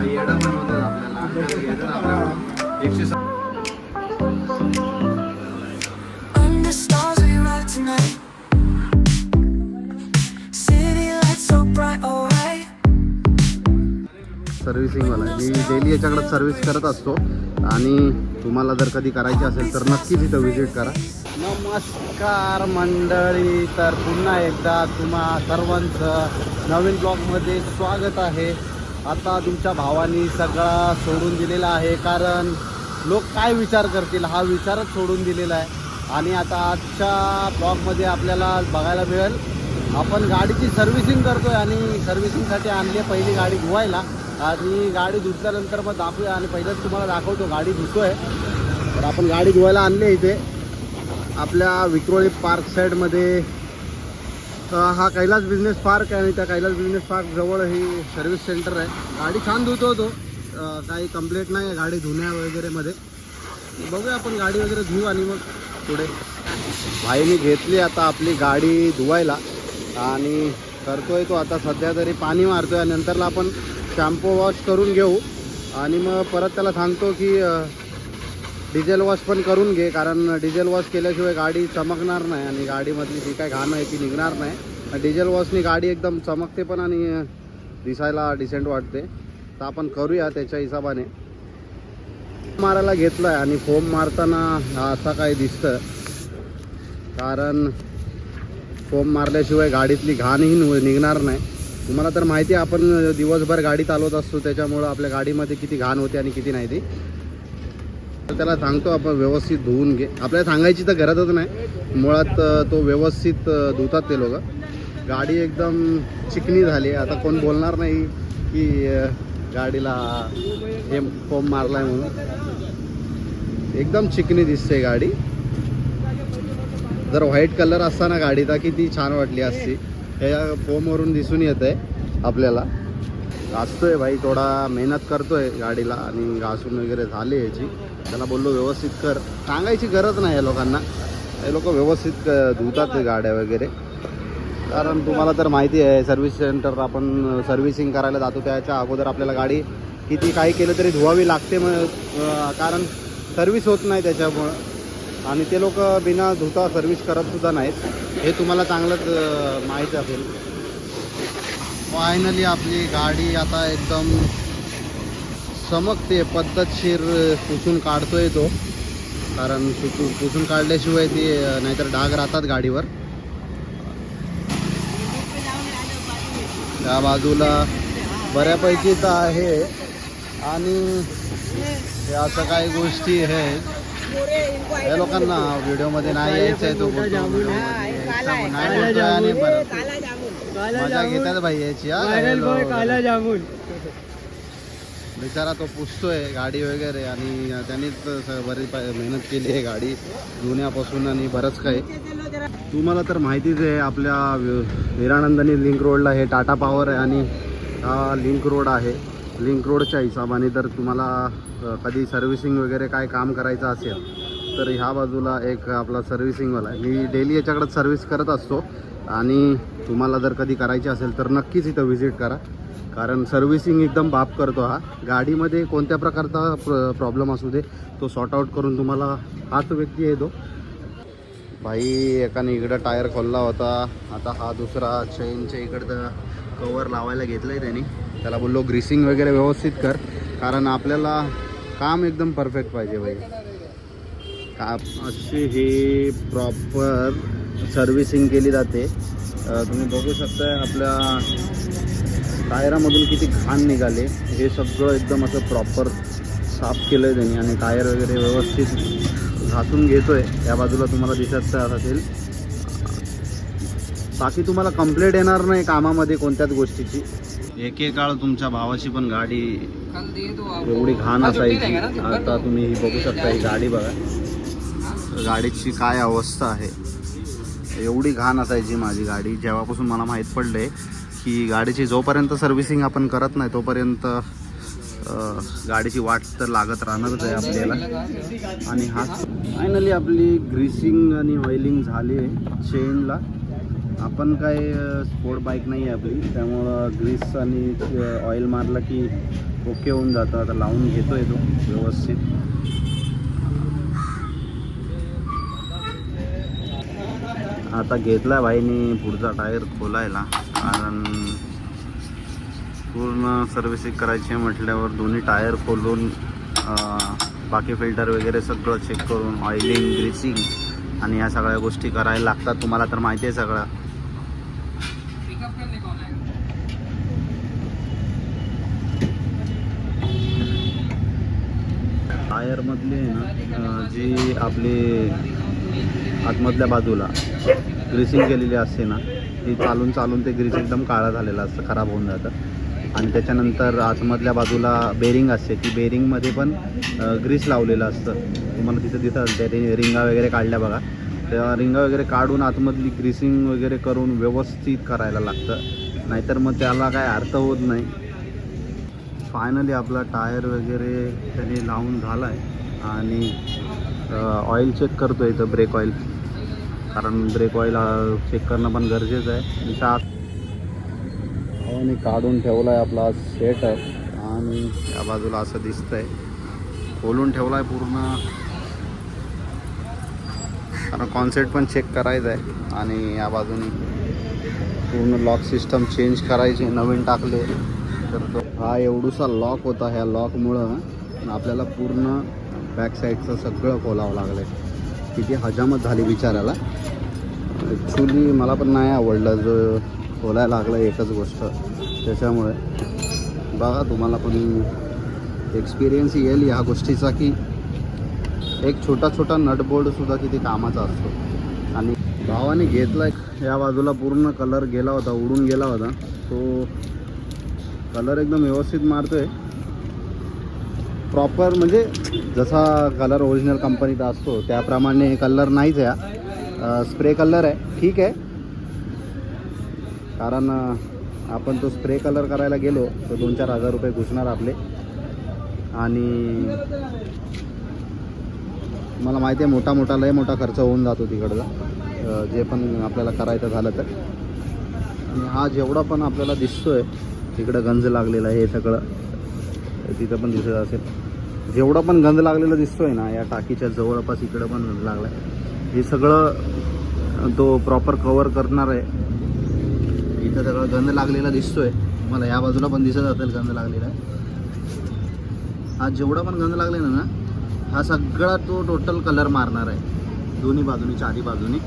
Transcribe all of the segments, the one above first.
येडा पण होतं आपल्याला घेतात आपल्याला 100. Under stars we ride tonight. City lights so bright, alright. सर्व्हिसिंगवाला me daily याच्याकडे सर्व्हिस करत असतो आणि तुम्हाला जर कधी करायची असेल तर नक्कीच इथं व्हिजिट करा. नमस्कार मंडळी, तर पुन्हा एकदा तुम्हा सर्वांचं नवीन ब्लॉगमध्ये स्वागत आहे. आता तुमच्या भावानी सगळा सोडून दिलेला आहे, कारण लोक काय विचार करतील हा विचारच सोडून दिलेला आहे. आणि आता आजच्या ब्लॉगमध्ये आपल्याला बघायला मिळेल आपण गाडीची सर्व्हिसिंग करतोय आणि सर्व्हिसिंगसाठी आणली आहे पहिली गाडी धुवायला. आणि गाडी धुतल्यानंतर मग दाखवूया आणि पहिलंच तुम्हाला दाखवतो गाडी धुतोय. तर आपण गाडी धुवायला आणली आहे इथे आपल्या विक्रोळी पार्क साईडमध्ये. हा कैलास बिझनेस पार्क आहे आणि त्या कैलास बिझनेस पार्क जवळ ही सर्व्हिस सेंटर आहे. गाडी छान धुतो तो, काही कंप्लेंट नाही आहे गाडी धुण्या वगैरेमध्ये. बघूया आपण गाडी वगैरे धुवू आणि मग पुढे. भाईने घेतली आता आपली गाडी धुवायला आणि करतोय तो आता सध्या तरी पाणी मारतोय आणि नंतरला आपण शॅम्पू वॉश करून घेऊ आणि मग परत त्याला सांगतो की डिझेल वॉश पण करून घे, कारण डिझेल वॉश केल्याशिवाय गाडी चमकणार नाही आणि गाडीमधली जी काय घाण आहे ती निघणार नाही. डिझेल वॉशनी गाडी एकदम चमकते पण आणि दिसायला डिसेंट वाटते. तर आपण करूया त्याच्या हिशोबाने. मारायला घेतलं आहे आणि फोम मारताना असं काय दिसतं, कारण फोम मारल्याशिवाय गाडीतली घाणही निघणार नाही. तुम्हाला तर माहिती आहे आपण दिवसभर गाडी चालवत असतो, त्याच्यामुळं आपल्या गाडीमध्ये किती घाण होते आणि किती नाही ती. तर त्याला सांगतो आपण व्यवस्थित धुवून घे. आपल्याला सांगायची तर गरजच नाही, मुळात तो व्यवस्थित धुतात ते लोक. गाडी एकदम चिकनी झाली. आता कोण बोलणार नाही की गाडीला हे फोम मारला आहे म्हणून. एकदम चिकनी दिसते गाडी. जर व्हाईट कलर असताना गाडी तर किती छान वाटली असती. ह्या फोमवरून दिसून येत आहे आपल्याला. घासतोय भाई, थोडा मेहनत करतोय गाडीला आणि घासून वगैरे झाले याची. त्याला बोललो व्यवस्थित कर, सांगायची गरज नाही या लोकांना. हे लोक व्यवस्थित धुतात गाड्या वगैरे. कारण तुम्हाला तर माहिती आहे सर्व्हिस सेंटर आपण सर्व्हिसिंग करायला जातो त्याच्या अगोदर आपल्याला गाडी किती काही केलं तरी धुवावी लागते. मग कारण सर्व्हिस होत नाही त्याच्यामुळं, आणि ते लोक बिना धुता सर्व्हिस करतसुद्धा नाहीत, हे तुम्हाला चांगलंच माहीत असेल. फायनली आपली गाडी आता एकदम चमकते. पद्धतशीर पुसून काढतोय तो, कारण पुसून काढल्याशिवाय ती नाहीतर डाग राहतात गाडीवर. त्या बाजूला बऱ्यापैकी तर आहे आणि हे असं काही गोष्टी आहेत. या लोकांना व्हिडिओमध्ये नाही यायचं आहे, तो नाही बोलतोय आणि मजा घेतात भाई याची. बिचारा तो पुसतोय गाडी वगैरे आणि त्यांनीच बरीच मेहनत केली आहे गाडी धुण्यापासून आणि बरंच काही. तुम्हाला तर माहितीच आहे आपल्या हिरानंदानी लिंक रोडला हे टाटा पॉवर आहे आणि हा लिंक रोड आहे. लिंक रोडच्या हिशोबाने जर तुम्हाला कधी सर्व्हिसिंग वगैरे काय काम करायचं असेल तर ह्या बाजूला एक आपला सर्व्हिसिंगवाला आहे. मी डेली याच्याकडे सर्व्हिस करत असतो आणि तुम्हाला जर कधी करायची असेल तर नक्कीच इथं व्हिजिट करा, कारण सर्व्हिसिंग एकदम बाप करतो हा. गाडीमध्ये कोणत्या प्रकारचा प्रॉब्लेम असू दे तो सॉर्ट आऊट करून तुम्हाला हाच व्यक्ती येतो. भाई एकाने इकडं टायर खोलला होता, आता हा दुसरा चेनच्या इकडं कवर लावायला घेतलं आहे त्याने. त्याला बोललो ग्रीसिंग वगैरे व्यवस्थित कर, कारण आपल्याला काम एकदम परफेक्ट पाहिजे भाई. अशी ही प्रॉपर सर्व्हिसिंग केली जाते. तुम्ही बघू शकता आपल्या टायरामधून किती घाण निघाले. हे सगळं एकदम असं प्रॉपर साफ केलं आहे त्यांनी आणि टायर वगैरे व्यवस्थित घासून घेतोय. या बाजूला तुम्हाला दिसत असेल. बाकी तुम्हाला कंप्लेंट येणार नाही कामामध्ये कोणत्याच गोष्टीची. एकेकाळ तुमच्या भावाची पण गाडी एवढी घाण असायची. आता तुम्ही ही बघू शकता, ही गाडी बघा, गाडीची काय अवस्था आहे. एवढी घाण असायची माझी गाडी. जेव्हापासून मला माहीत पडले की गाडीची जोपर्यंत सर्व्हिसिंग आपण करत नाही तोपर्यंत गाडीची वाट तर लागत राहणारच आहे आपल्याला. आणि हा फायनली आपली ग्रीसिंग आणि ऑइलिंग झाली आहे चेनला. आपण काय स्पोर्ट बाईक नाही आहे आपली, त्यामुळं ग्रीस आणि ऑइल मारलं की ओके होऊन जातं. आता लावून घेतो आहे तो व्यवस्थित. आता घेतला भाईनी पुढचा टायर खोलायला, कारण पूर्ण सर्व्हिसिंग करायची म्हटल्यावर दोन्ही टायर खोलून बाकी फिल्टर वगैरे सगळं चेक करून ऑइलिंग, ग्रीसिंग आणि ह्या सगळ्या गोष्टी करायला लागतात. तुम्हाला तर माहिती आहे सगळं. टायरमधली ना जी आपली आतमधल्या बाजूला ग्रीसिंग केलेली असते ना, ती चालून चालून ते ग्रीस एकदम काळा झालेलं असतं, खराब होऊन जातं. आणि त्याच्यानंतर आतमधल्या बाजूला बेरिंग असते, ती बेरिंगमध्ये पण ग्रीस लावलेलं असतं. तुम्हाला तिथं त्या रिंगा वगैरे काढल्या बघा, त्या रिंगा वगैरे काढून आतमधली ग्रीसिंग वगैरे करून व्यवस्थित करायला लागतं, नाहीतर मग त्याला काय अर्थ होत नाही. फायनली आपला टायर वगैरे त्याने लावून झाला आहे आणि ऑइल चेक करतो इथं, ब्रेक ऑइल, कारण ब्रेक ऑइल चेक करणं पण गरजेचं आहे. आणि काढून ठेवला आहे आपला सेटअप आणि या बाजूला असं दिसतंय, खोलून ठेवला आहे पूर्ण, कारण कॉन्सेप्ट पण चेक करायचं आहे. आणि या बाजूने पूर्ण लॉक सिस्टम चेंज करायची, नवीन टाकले तर तो हा एवढूसा लॉक होता. ह्या लॉकमुळं आपल्याला पूर्ण बॅक साईडचं सगळं खोलावं लागलं आहे. किती हजामत झाली बिचाराला. ॲक्च्युली मला पण नाही आवडलं जो खोलायला लागलं एकच गोष्ट, त्याच्यामुळे बघा तुम्हाला पण एक्सपिरियन्स येईल ह्या गोष्टीचा की एक छोटा छोटा नटबोल्डसुद्धा किती कामाचा असतो. आणि भावाने घेतला या बाजूला पूर्ण कलर गेला होता, उडून गेला होता. तो कलर एकदम व्यवस्थित मारतोय प्रॉपर, म्हणजे जसा कलर ओरिजिनल कंपनीचा असतो त्याप्रमाणे कलर नाहीच आहे, स्प्रे कलर आहे. ठीक आहे, कारण आपण तो स्प्रे कलर करायला गेलो तर 2-4 हजार रुपये घुसणार आपले. आणि मला माहिती आहे मोठा लय मोठा खर्च होऊन जातो तिकडचा, जे पण आपल्याला करायचं झालं तर. आणि हा जेवढा पण आपल्याला दिसतोय तिकडं गंज लागलेला आहे, हे सगळं तिथं पण दिसत असेल, जेवढा पण गंज लागलेला दिसतोय ना या टाकीच्या जवळपास इकडं पण गंज लागला आहे. हे सगळं तो प्रॉपर कवर करणार आहे. इथं सगळं गंज लागलेला दिसतोय मला, या बाजूला पण दिसत असेल गंज लागलेला आहे. हा जेवढा पण गंज लागलेला ना, हा सगळा तो टोटल कलर मारणार आहे दोन्ही बाजूनी, चारी बाजूनी.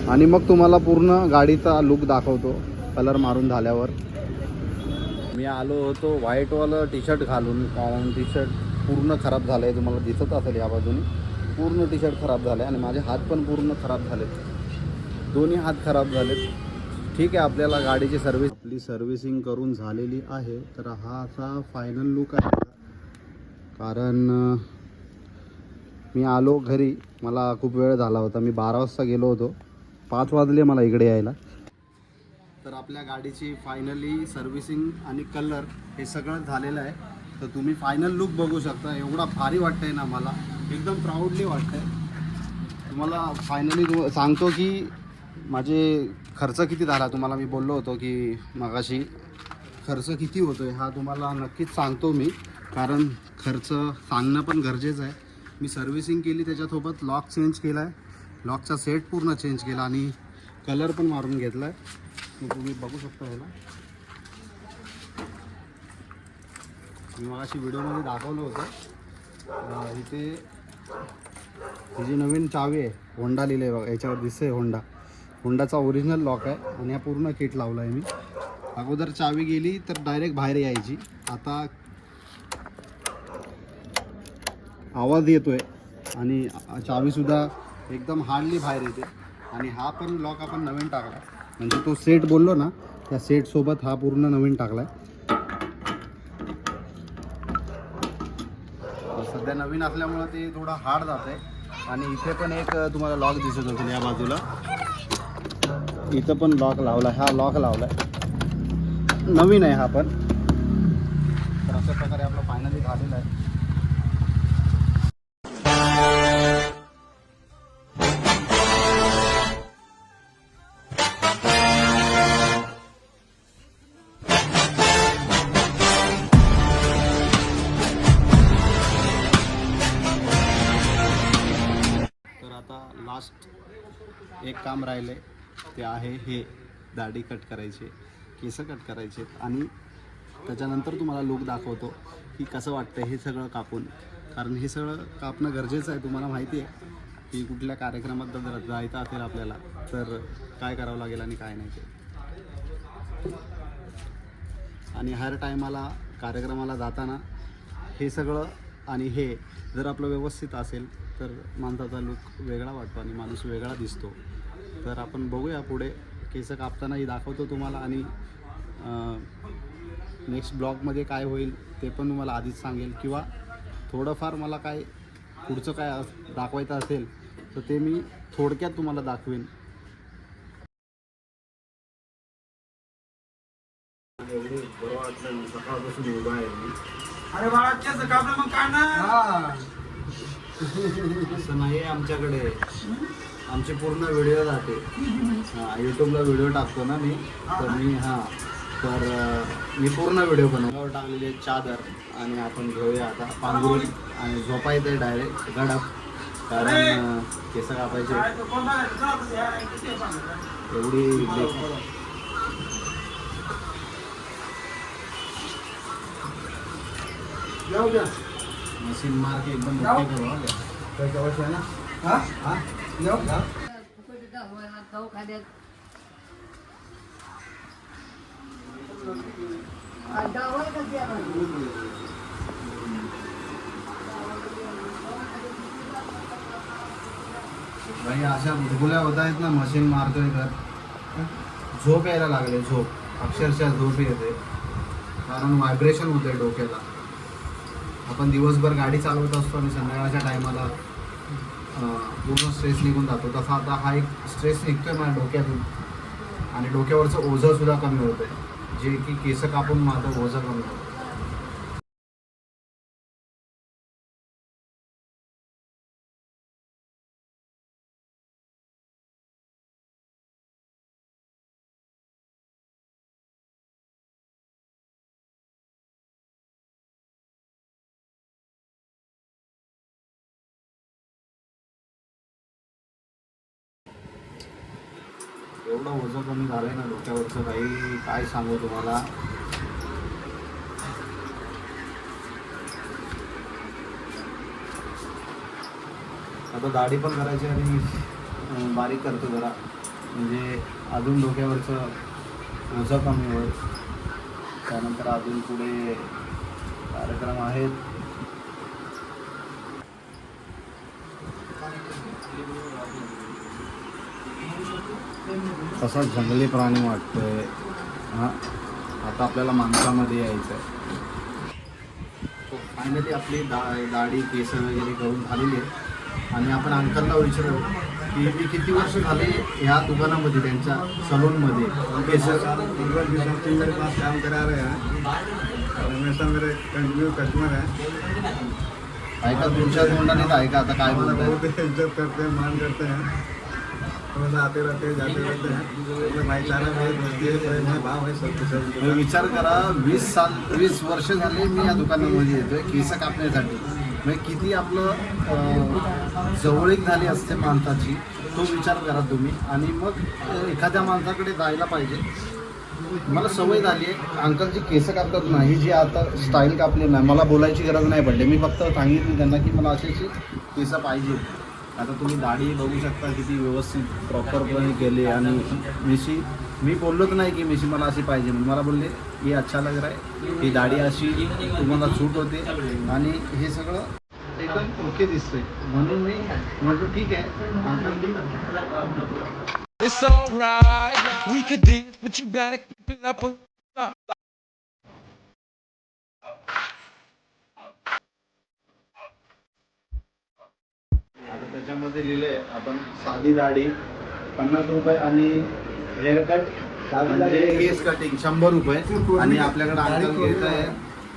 आणि मग तुम्हाला पूर्ण गाडीचा लुक दाखवतो कलर मारून झाल्यावर. मी आलो होतो व्हाईटवालं टी शर्ट घालून, कारण टी शर्ट पूर्ण खराब झालं आहे, तुम्हाला दिसत असेल या बाजूने पूर्ण टी शर्ट खराब झालं आहे. आणि माझे हात पण पूर्ण खराब झालेत, दोन्ही हात खराब झालेत. ठीक आहे, आपल्याला गाडीची आपली सर्व्हिसिंग करून झालेली आहे. तर हा असा फायनल लुक आहे. कारण मी आलो घरी, मला खूप वेळ झाला होता, मी 12 वाजता गेलो होतो, 5 वाजले मला इकडे यायला. तर आपल्या गाडीची फायनली सर्व्हिसिंग आणि कलर हे सगळं झालेलं आहे. तर तुम्ही फायनल लुक बघू शकता. एवढा भारी वाटतंय ना, मला एकदम प्राऊडली वाटतंय. तुम्हाला फायनली सांगतो की माझे खर्च किती झाला. तुम्हाला मी बोललो होतो की मगाशी खर्च किती होतो आहे, हा तुम्हाला नक्कीच सांगतो मी, कारण खर्च सांगणं पण गरजेचं आहे. मी सर्व्हिसिंग केली, त्याच्यासोबत लॉक चेंज केला आहे, लॉकचा सेट पूर्ण चेंज केला आणि कलर पण मारून घेतला आहे. तुम्ही बघू शकता ह्याला, मी मगाशी व्हिडिओमध्ये दाखवलं होतं. इथे ही जी नवीन चावी आहे, होंडा लिहिलं आहे बघा, याच्यावर दिसतंय होंडाचा ओरिजिनल लॉक आहे. आणि हा पूर्ण किट लावला आहे मी. अगोदर चावी गेली तर डायरेक्ट बाहेर यायची, आता आवाज येतोय आणि चावीसुद्धा एकदम हार्डली बाहेर येते. आणि हा पण लॉक आपण नवीन टाकला, म्हणजे तो सेट बोललो ना, त्या सेटसोबत हा पूर्ण नवीन टाकला आहे. सध्या नवीन असल्यामुळं ते थोडं हार्ड जात आहे. आणि इथे पण एक तुम्हाला लॉक दिसत असेल या बाजूला, इथं पण लॉक लावला, हा लॉक लावला आहे, नवीन आहे हा पण. तर अशा प्रकारे आपलं फायनली झालेलं आहे. एक काम राहिले ते आहे हे दाढी कट करायचे, केस कट करायचे आणि त्याच्यानंतर तुम्हाला लुक दाखवतो की कसं वाटतं हे सगळं कापून. कारण हे सगळं कापणं गरजेचं आहे. तुम्हाला माहिती आहे की कुठल्या कार्यक्रमात जर जायचं असेल आपल्याला तर काय करावं लागेल आणि काय नाही ते. आणि हर टायमाला कार्यक्रमाला जाताना हे सगळं आणि हे जर आपलं व्यवस्थित असेल तर माणसाचा लुक वेगळा वाटतो आणि माणूस वेगळा दिसतो. तर आपण बघूया पुढे केस कापतानाही दाखवतो तुम्हाला आणि नेक्स्ट ब्लॉगमध्ये काय होईल ते पण तुम्हाला आधीच सांगेल किंवा थोडंफार मला काय पुढचं काय दाखवायचं असेल तर ते मी थोडक्यात तुम्हाला दाखवेन. बरं वाटलं सकाळपासून उभा आहे मी. अरे बाळा केस कापलं मग काढणार. असं नाही आमच्याकडे. आमचे पूर्ण व्हिडिओ जाते. यूट्यूबला व्हिडिओ टाकतो ना मी तर तर मी पूर्ण व्हिडिओ बनवल्यावर टाकलेली आहे चादर आणि आपण घेऊया आता पांघरून आणि झोपायचं डायरेक्ट गडप. कारण केस कापायचे एवढी मशीन मार के एकदम ओके करो ना. भाई अशा भुरगुल्या होत आहेत ना मशीन मारतोय तर झोप यायला लागले. झोप अक्षरशः झोप येते कारण व्हायब्रेशन होते डोक्याला. आपण दिवसभर गाडी चालवत असतो आणि संध्याकाळच्या टायमाला पूर्ण स्ट्रेस निघून जातो. तसा आता हा एक स्ट्रेस निघतोय माझ्या डोक्यातून आणि डोक्यावरचं ओझंसुद्धा कमी होतं आहे जे की केस कापून माझं ओझं कमी होतं. एवढं ओझं कमी झालंय ना डोक्यावरचं काही काय सांगू तुम्हाला. आता दाढी पण करायची आणि बारीक करतो जरा म्हणजे अजून डोक्यावरचं ओझं कमी होईल. त्यानंतर अजून पुढे कार्यक्रम आहेत. तसा जंगली प्राणी वाटतोय. आता आपल्याला माणसामध्ये यायचं आहे. फायनली आपली दाढी केस वगैरे करून झालेली आहे आणि आपण अंकलला विचारू की मी किती वर्ष झाले ह्या दुकानामध्ये त्यांच्या सलूनमध्ये केस मेरे पास काम करा रहे हैं हमेशा मेरे कंटिन्यू कस्टमर है. ऐका तुमच्या तोंडाने ऐका आता काय हमारा बोलताय. बहुत इज्जत करते हैं मान करते हैं. हमेशा आते रहते हैं जाते रहते हैं. भाईचारा में दोस्ती है भाव है सब कुछ. विचार करा 20 वर्ष झाले मी या दुकानामध्ये येतोय केस कापण्यासाठी. म्हणजे किती आपलं जवळीक झाली असते माणसाची तो विचार करा तुम्ही. आणि मग एखाद्या माणसाकडे जायला पाहिजे. मला सवय झाली आहे. अंकलची केस कापतात नाही जी आता स्टाईल कापली नाही मला बोलायची गरज नाही पडली. मी फक्त सांगितली त्यांना की मला अशी केस पाहिजे. आता तुम्ही दाढी बघू शकता किती व्यवस्थित प्रॉपरपणे केली आणि मी बोललोच नाही की मिशी मला अशी पाहिजे. मला बोलले हे अच्छा लग रहा है ही दाढी अशी तुम्हाला सूट होते आणि हे सगळं एकदम ओके दिसतंय म्हणून मी म्हटलं ठीक आहे. It's alright, we could dance, but you gotta keep it up. आता त्याच्यामध्ये लिहिले आपण साधी दाढी 50 रुपये आणि हेअरकट म्हणजे केस कटिंग 100 रुपये. आणि आपल्याकडे अंकल घेत आहे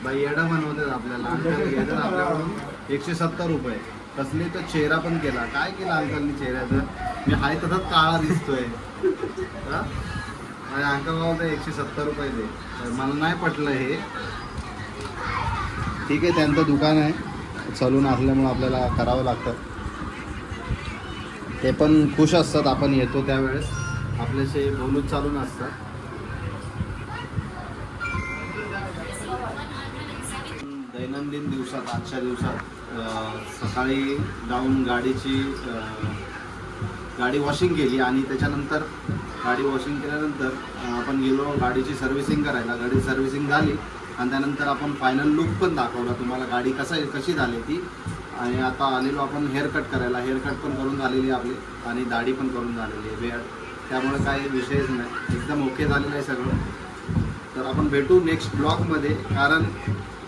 बाई येडं बनवतात आपल्याला. अंकल घेतात आपल्याकडून 170 रुपये. कसली तर चेहरा पण केला. काय केलं अंकलनी चेहऱ्याचं. मी हाय तसंच काळा दिसतोय. आणि अंकल बाबा 170 रुपये दे. मला नाही पटलं हे. ठीक आहे त्यांचं दुकान आहे सलून असल्यामुळं आपल्याला करावं लागतं. ते पण खुश असतात आपण येतो त्यावेळेस, आपल्याशी बोलून चालून असतात. दैनंदिन दिवसात, आजच्या दिवसात सकाळी जाऊन गाडी वॉशिंग केली आणि त्याच्यानंतर गाडी वॉशिंग केल्यानंतर आपण गेलो गाडीची सर्व्हिसिंग करायला. गाडी सर्व्हिसिंग झाली आणि त्यानंतर आपण फायनल लुक पण दाखवला तुम्हाला, गाडी कशी झाली ती. आणि आता आलेलो आपण हेअरकट करायला. हेअरकट पण करून झालेली आपली आणि दाढी पण करून झालेली आहे बेड, त्यामुळे काही विषयच नाही, एकदम ओके झालेलं आहे सगळं. तर आपण भेटू नेक्स्ट ब्लॉगमध्ये, कारण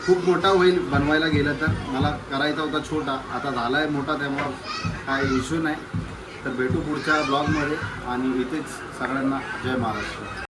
खूप मोठा होईल बनवायला गेलं तर. मला करायचा होता छोटा, आता झाला आहे मोठा, त्यामुळं काही इश्यू नाही. तर भेटू पुढच्या ब्लॉगमध्ये आणि इथेच सगळ्यांना जय महाराष्ट्र.